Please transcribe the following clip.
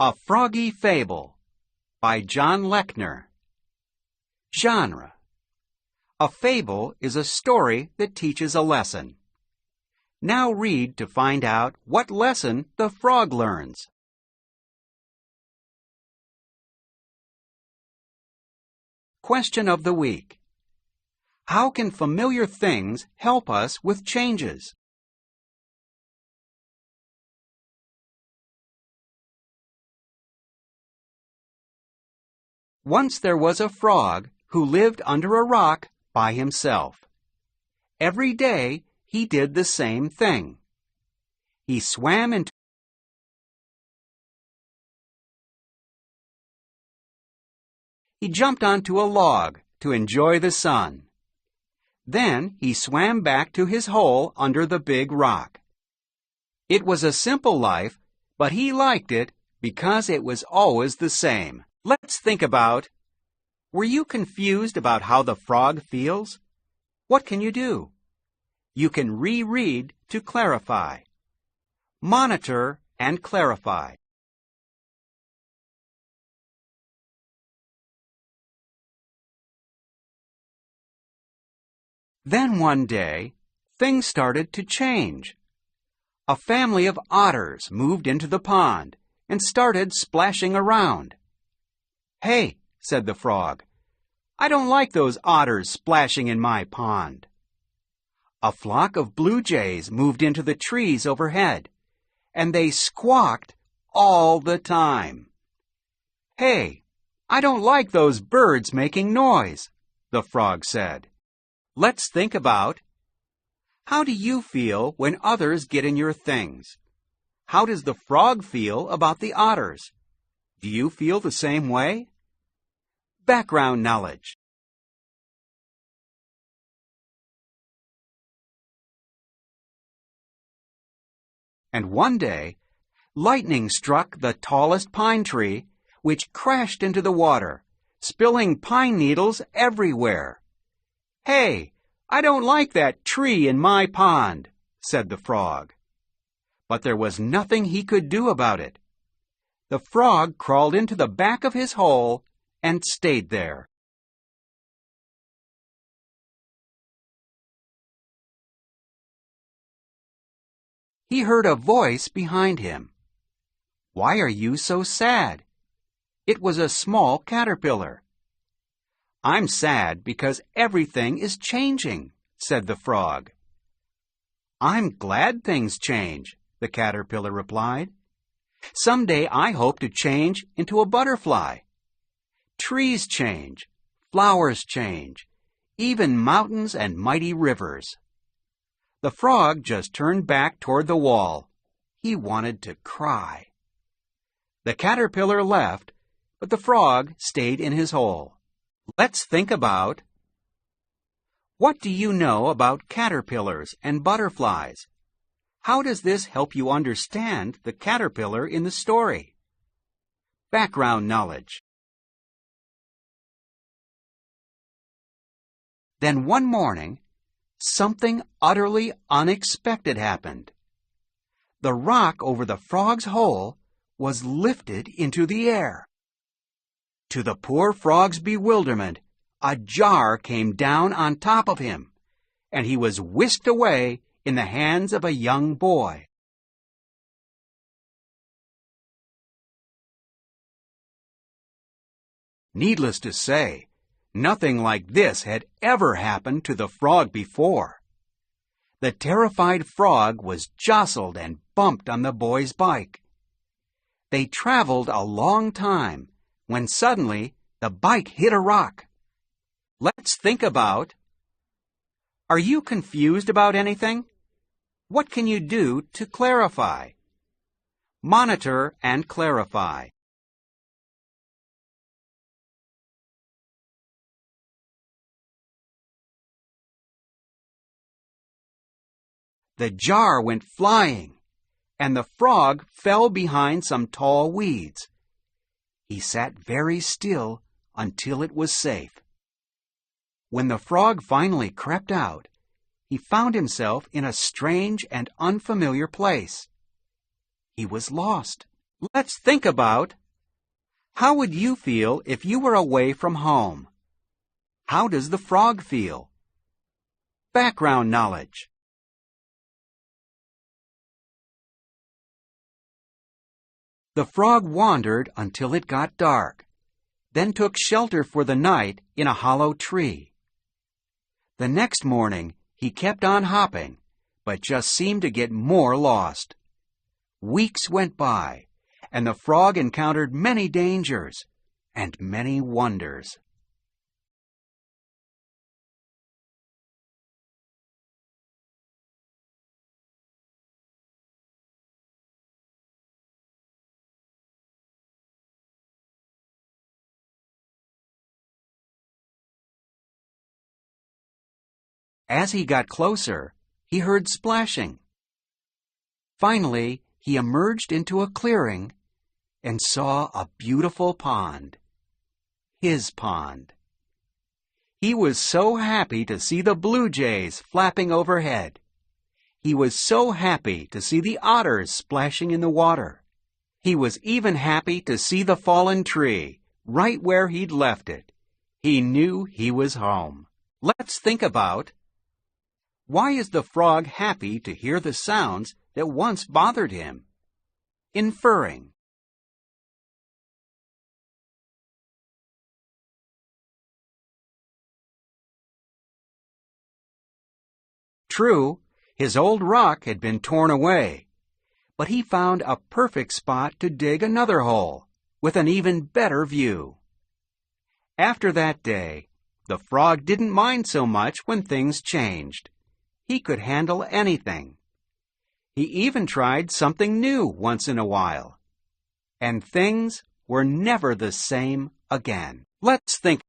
A Froggy Fable by John Lechner. Genre: a fable is a story that teaches a lesson. Now read to find out what lesson the frog learns. Question of the week: how can familiar things help us with changes? Once there was a frog who lived under a rock by himself. Every day he did the same thing. He swam into He jumped onto a log to enjoy the sun. Then he swam back to his hole under the big rock. It was a simple life, but he liked it because it was always the same. Let's think about: were you confused about how the frog feels? What can you do? You can reread to clarify. Monitor and clarify. Then one day, things started to change. A family of otters moved into the pond and started splashing around. "Hey," said the frog, "I don't like those otters splashing in my pond." A flock of blue jays moved into the trees overhead, and they squawked all the time. "Hey, I don't like those birds making noise," the frog said. Let's think about: how do you feel when others get in your things? How does the frog feel about the otters? Do you feel the same way? Background knowledge. And one day, lightning struck the tallest pine tree, which crashed into the water, spilling pine needles everywhere. "Hey, I don't like that tree in my pond," said the frog. But there was nothing he could do about it. The frog crawled into the back of his hole and stayed there. He heard a voice behind him. "Why are you so sad?" It was a small caterpillar. "I'm sad because everything is changing," said the frog. "I'm glad things change," the caterpillar replied. "Someday I hope to change into a butterfly. Trees change, flowers change, even mountains and mighty rivers." The frog just turned back toward the wall. He wanted to cry. The caterpillar left, but the frog stayed in his hole. Let's think about: what do you know about caterpillars and butterflies? How does this help you understand the caterpillar in the story? Background knowledge. Then one morning, something utterly unexpected happened. The rock over the frog's hole was lifted into the air. To the poor frog's bewilderment, a jar came down on top of him, and he was whisked away in the hands of a young boy. Needless to say, nothing like this had ever happened to the frog before. The terrified frog was jostled and bumped on the boy's bike. They traveled a long time when suddenly the bike hit a rock. Let's think about: are you confused about anything? What can you do to clarify? Monitor and clarify. The jar went flying, and the frog fell behind some tall weeds. He sat very still until it was safe. When the frog finally crept out, he found himself in a strange and unfamiliar place. He was lost. Let's think about how would you feel if you were away from home? How does the frog feel? Background knowledge. The frog wandered until it got dark, then took shelter for the night in a hollow tree. The next morning, he kept on hopping, but just seemed to get more lost. Weeks went by, and the frog encountered many dangers and many wonders. As he got closer, he heard splashing. Finally, he emerged into a clearing and saw a beautiful pond. His pond. He was so happy to see the blue jays flapping overhead. He was so happy to see the otters splashing in the water. He was even happy to see the fallen tree, right where he'd left it. He knew he was home. Let's think about why is the frog happy to hear the sounds that once bothered him? Inferring. True, his old rock had been torn away, but he found a perfect spot to dig another hole, with an even better view. After that day, the frog didn't mind so much when things changed. He could handle anything. He even tried something new once in a while. And things were never the same again. Let's think